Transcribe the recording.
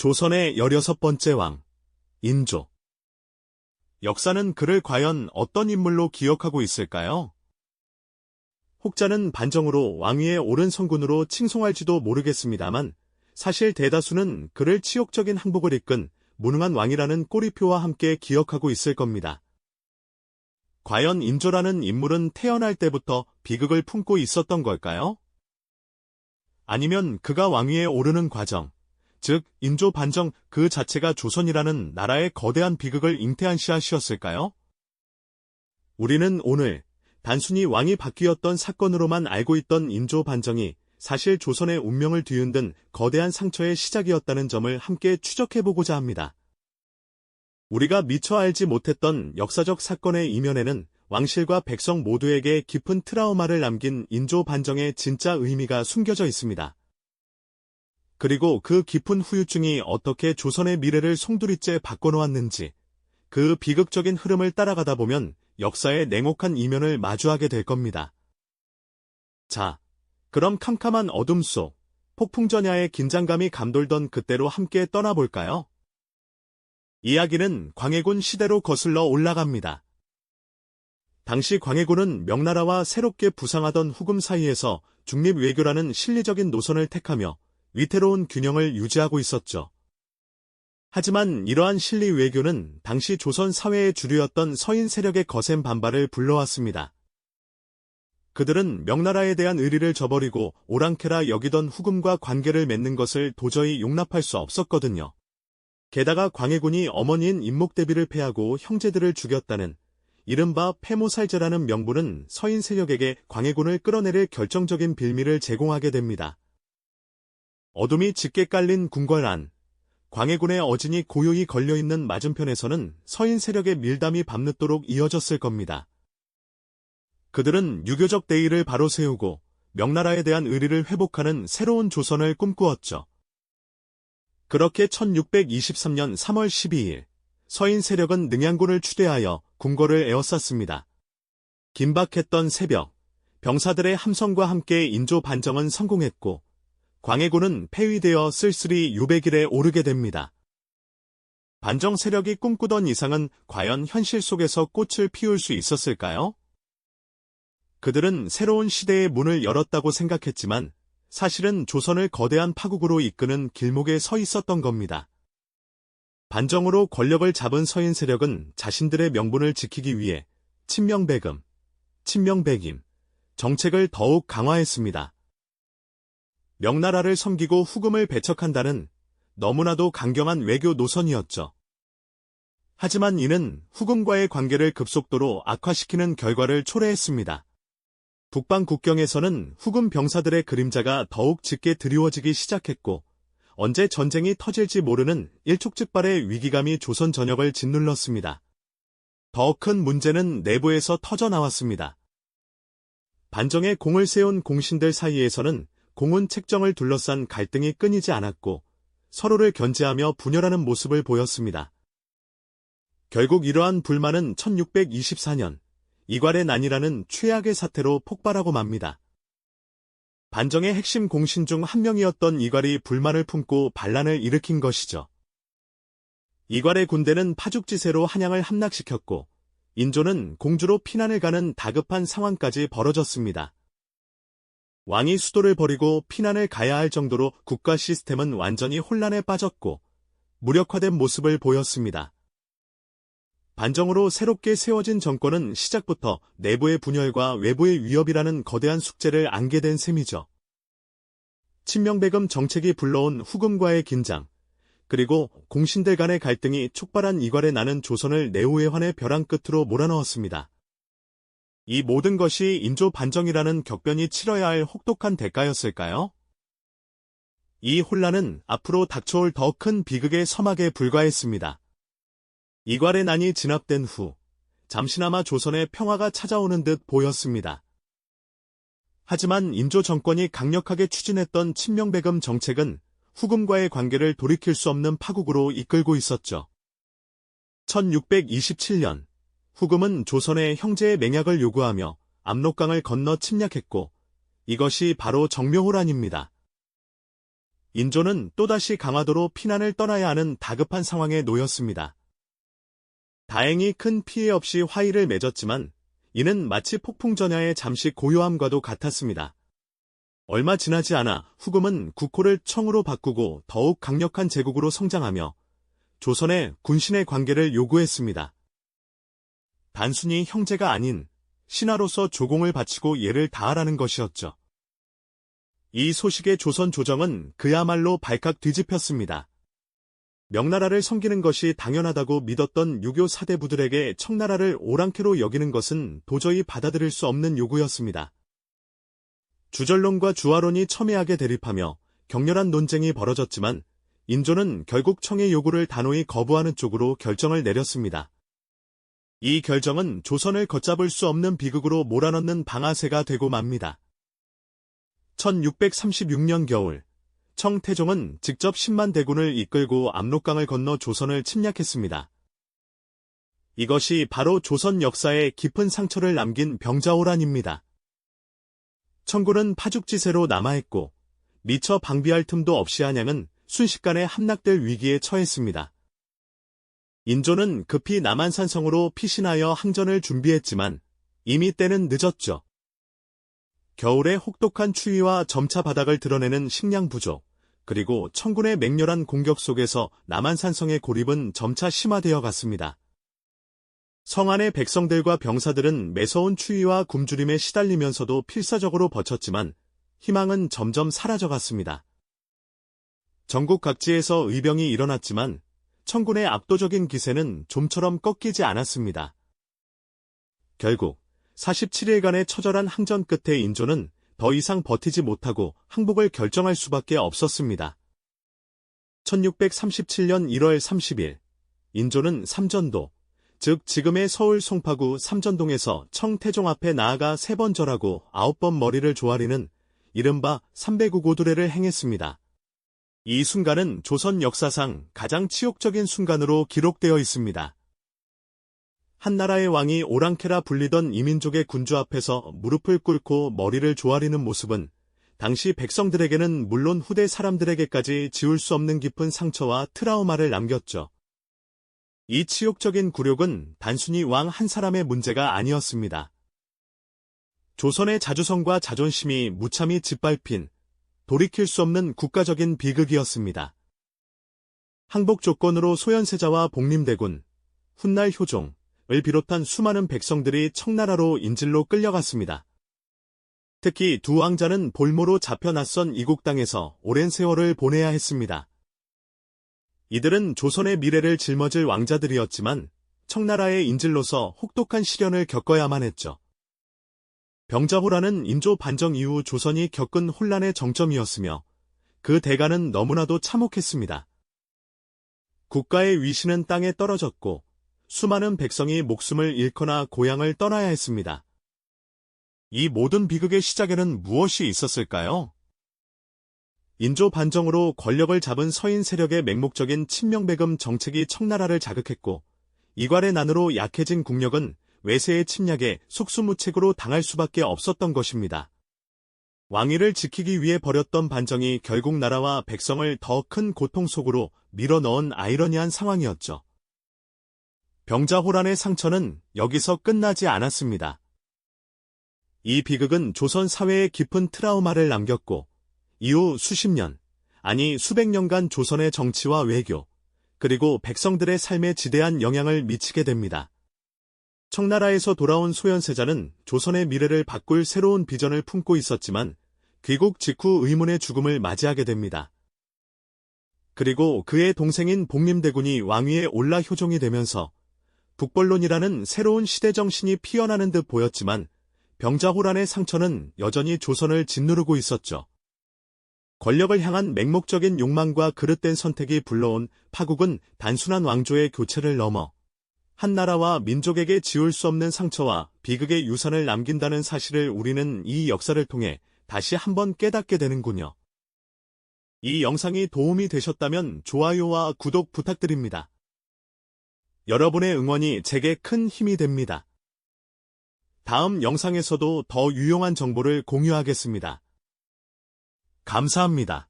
조선의 16번째 왕, 인조. 역사는 그를 과연 어떤 인물로 기억하고 있을까요? 혹자는 반정으로 왕위에 오른 성군으로 칭송할지도 모르겠습니다만 사실 대다수는 그를 치욕적인 항복을 이끈 무능한 왕이라는 꼬리표와 함께 기억하고 있을 겁니다. 과연 인조라는 인물은 태어날 때부터 비극을 품고 있었던 걸까요? 아니면 그가 왕위에 오르는 과정, 즉 인조 반정 그 자체가 조선이라는 나라의 거대한 비극을 잉태한 씨앗이었을까요? 우리는 오늘 단순히 왕이 바뀌었던 사건으로만 알고 있던 인조 반정이 사실 조선의 운명을 뒤흔든 거대한 상처의 시작이었다는 점을 함께 추적해보고자 합니다. 우리가 미처 알지 못했던 역사적 사건의 이면에는 왕실과 백성 모두에게 깊은 트라우마를 남긴 인조 반정의 진짜 의미가 숨겨져 있습니다. 그리고 그 깊은 후유증이 어떻게 조선의 미래를 송두리째 바꿔놓았는지, 그 비극적인 흐름을 따라가다 보면 역사의 냉혹한 이면을 마주하게 될 겁니다. 자, 그럼 캄캄한 어둠 속 폭풍전야의 긴장감이 감돌던 그때로 함께 떠나볼까요? 이야기는 광해군 시대로 거슬러 올라갑니다. 당시 광해군은 명나라와 새롭게 부상하던 후금 사이에서 중립외교라는 실리적인 노선을 택하며 위태로운 균형을 유지하고 있었죠. 하지만 이러한 실리 외교는 당시 조선 사회의 주류였던 서인 세력의 거센 반발을 불러왔습니다. 그들은 명나라에 대한 의리를 저버리고 오랑캐라 여기던 후금과 관계를 맺는 것을 도저히 용납할 수 없었거든요. 게다가 광해군이 어머니인 임목대비를 패하고 형제들을 죽였다는 이른바 패모살제라는 명분은 서인 세력에게 광해군을 끌어내릴 결정적인 빌미를 제공하게 됩니다. 어둠이 짙게 깔린 궁궐 안, 광해군의 어진이 고요히 걸려있는 맞은편에서는 서인 세력의 밀담이 밤늦도록 이어졌을 겁니다. 그들은 유교적 대의를 바로 세우고 명나라에 대한 의리를 회복하는 새로운 조선을 꿈꾸었죠. 그렇게 1623년 3월 12일, 서인 세력은 능양군을 추대하여 궁궐을 에워쌌습니다. 긴박했던 새벽, 병사들의 함성과 함께 인조 반정은 성공했고, 광해군은 폐위되어 쓸쓸히 유배길에 오르게 됩니다. 반정 세력이 꿈꾸던 이상은 과연 현실 속에서 꽃을 피울 수 있었을까요? 그들은 새로운 시대의 문을 열었다고 생각했지만 사실은 조선을 거대한 파국으로 이끄는 길목에 서 있었던 겁니다. 반정으로 권력을 잡은 서인 세력은 자신들의 명분을 지키기 위해 친명배금, 친명배임 정책을 더욱 강화했습니다. 명나라를 섬기고 후금을 배척한다는 너무나도 강경한 외교 노선이었죠. 하지만 이는 후금과의 관계를 급속도로 악화시키는 결과를 초래했습니다. 북방 국경에서는 후금 병사들의 그림자가 더욱 짙게 드리워지기 시작했고 언제 전쟁이 터질지 모르는 일촉즉발의 위기감이 조선 전역을 짓눌렀습니다. 더 큰 문제는 내부에서 터져나왔습니다. 반정에 공을 세운 공신들 사이에서는 공훈 책정을 둘러싼 갈등이 끊이지 않았고 서로를 견제하며 분열하는 모습을 보였습니다. 결국 이러한 불만은 1624년 이괄의 난이라는 최악의 사태로 폭발하고 맙니다. 반정의 핵심 공신 중 한 명이었던 이괄이 불만을 품고 반란을 일으킨 것이죠. 이괄의 군대는 파죽지세로 한양을 함락시켰고 인조는 공주로 피난을 가는 다급한 상황까지 벌어졌습니다. 왕이 수도를 버리고 피난을 가야 할 정도로 국가 시스템은 완전히 혼란에 빠졌고 무력화된 모습을 보였습니다. 반정으로 새롭게 세워진 정권은 시작부터 내부의 분열과 외부의 위협이라는 거대한 숙제를 안게 된 셈이죠. 친명배금 정책이 불러온 후금과의 긴장, 그리고 공신들 간의 갈등이 촉발한 이괄의 난은 조선을 내후회환의 벼랑 끝으로 몰아넣었습니다. 이 모든 것이 인조 반정이라는 격변이 치러야 할 혹독한 대가였을까요? 이 혼란은 앞으로 닥쳐올 더 큰 비극의 서막에 불과했습니다. 이괄의 난이 진압된 후 잠시나마 조선의 평화가 찾아오는 듯 보였습니다. 하지만 인조 정권이 강력하게 추진했던 친명배금 정책은 후금과의 관계를 돌이킬 수 없는 파국으로 이끌고 있었죠. 1627년 후금은 조선의 형제의 맹약을 요구하며 압록강을 건너 침략했고 이것이 바로 정묘호란입니다. 인조는 또다시 강화도로 피난을 떠나야 하는 다급한 상황에 놓였습니다. 다행히 큰 피해 없이 화의를 맺었지만 이는 마치 폭풍전야의 잠시 고요함과도 같았습니다. 얼마 지나지 않아 후금은 국호를 청으로 바꾸고 더욱 강력한 제국으로 성장하며 조선의 군신의 관계를 요구했습니다. 단순히 형제가 아닌 신하로서 조공을 바치고 예를 다하라는 것이었죠. 이 소식에 조선 조정은 그야말로 발칵 뒤집혔습니다. 명나라를 섬기는 것이 당연하다고 믿었던 유교 사대부들에게 청나라를 오랑캐로 여기는 것은 도저히 받아들일 수 없는 요구였습니다. 주절론과 주화론이 첨예하게 대립하며 격렬한 논쟁이 벌어졌지만 인조는 결국 청의 요구를 단호히 거부하는 쪽으로 결정을 내렸습니다. 이 결정은 조선을 걷잡을 수 없는 비극으로 몰아넣는 방아쇠가 되고 맙니다. 1636년 겨울, 청태종은 직접 10만 대군을 이끌고 압록강을 건너 조선을 침략했습니다. 이것이 바로 조선 역사에 깊은 상처를 남긴 병자호란입니다. 청군은 파죽지세로 남하했고 미처 방비할 틈도 없이 한양은 순식간에 함락될 위기에 처했습니다. 인조는 급히 남한산성으로 피신하여 항전을 준비했지만 이미 때는 늦었죠. 겨울의 혹독한 추위와 점차 바닥을 드러내는 식량 부족, 그리고 청군의 맹렬한 공격 속에서 남한산성의 고립은 점차 심화되어 갔습니다. 성 안의 백성들과 병사들은 매서운 추위와 굶주림에 시달리면서도 필사적으로 버텼지만 희망은 점점 사라져갔습니다. 전국 각지에서 의병이 일어났지만 청군의 압도적인 기세는 좀처럼 꺾이지 않았습니다. 결국 47일간의 처절한 항전 끝에 인조는 더 이상 버티지 못하고 항복을 결정할 수밖에 없었습니다. 1637년 1월 30일, 인조는 삼전도, 즉 지금의 서울 송파구 삼전동에서 청태종 앞에 나아가 3번 절하고 9번 머리를 조아리는 이른바 삼배구고두례를 행했습니다. 이 순간은 조선 역사상 가장 치욕적인 순간으로 기록되어 있습니다. 한나라의 왕이 오랑캐라 불리던 이민족의 군주 앞에서 무릎을 꿇고 머리를 조아리는 모습은 당시 백성들에게는 물론 후대 사람들에게까지 지울 수 없는 깊은 상처와 트라우마를 남겼죠. 이 치욕적인 굴욕은 단순히 왕 한 사람의 문제가 아니었습니다. 조선의 자주성과 자존심이 무참히 짓밟힌 돌이킬 수 없는 국가적인 비극이었습니다. 항복 조건으로 소현세자와 복림대군, 훗날 효종을 비롯한 수많은 백성들이 청나라로 인질로 끌려갔습니다. 특히 두 왕자는 볼모로 잡혀 낯선 이국 땅에서 오랜 세월을 보내야 했습니다. 이들은 조선의 미래를 짊어질 왕자들이었지만 청나라의 인질로서 혹독한 시련을 겪어야만 했죠. 병자호란은 인조 반정 이후 조선이 겪은 혼란의 정점이었으며 그 대가는 너무나도 참혹했습니다. 국가의 위신은 땅에 떨어졌고 수많은 백성이 목숨을 잃거나 고향을 떠나야 했습니다. 이 모든 비극의 시작에는 무엇이 있었을까요? 인조 반정으로 권력을 잡은 서인 세력의 맹목적인 친명배금 정책이 청나라를 자극했고 이괄의 난으로 약해진 국력은 외세의 침략에 속수무책으로 당할 수밖에 없었던 것입니다. 왕위를 지키기 위해 벌였던 반정이 결국 나라와 백성을 더 큰 고통 속으로 밀어넣은 아이러니한 상황이었죠. 병자호란의 상처는 여기서 끝나지 않았습니다. 이 비극은 조선 사회에 깊은 트라우마를 남겼고 이후 수십 년, 아니 수백 년간 조선의 정치와 외교, 그리고 백성들의 삶에 지대한 영향을 미치게 됩니다. 청나라에서 돌아온 소현세자는 조선의 미래를 바꿀 새로운 비전을 품고 있었지만 귀국 직후 의문의 죽음을 맞이하게 됩니다. 그리고 그의 동생인 복림대군이 왕위에 올라 효종이 되면서 북벌론이라는 새로운 시대 정신이 피어나는 듯 보였지만 병자호란의 상처는 여전히 조선을 짓누르고 있었죠. 권력을 향한 맹목적인 욕망과 그릇된 선택이 불러온 파국은 단순한 왕조의 교체를 넘어 한나라와 민족에게 지울 수 없는 상처와 비극의 유산을 남긴다는 사실을 우리는 이 역사를 통해 다시 한번 깨닫게 되는군요. 이 영상이 도움이 되셨다면 좋아요와 구독 부탁드립니다. 여러분의 응원이 제게 큰 힘이 됩니다. 다음 영상에서도 더 유용한 정보를 공유하겠습니다. 감사합니다.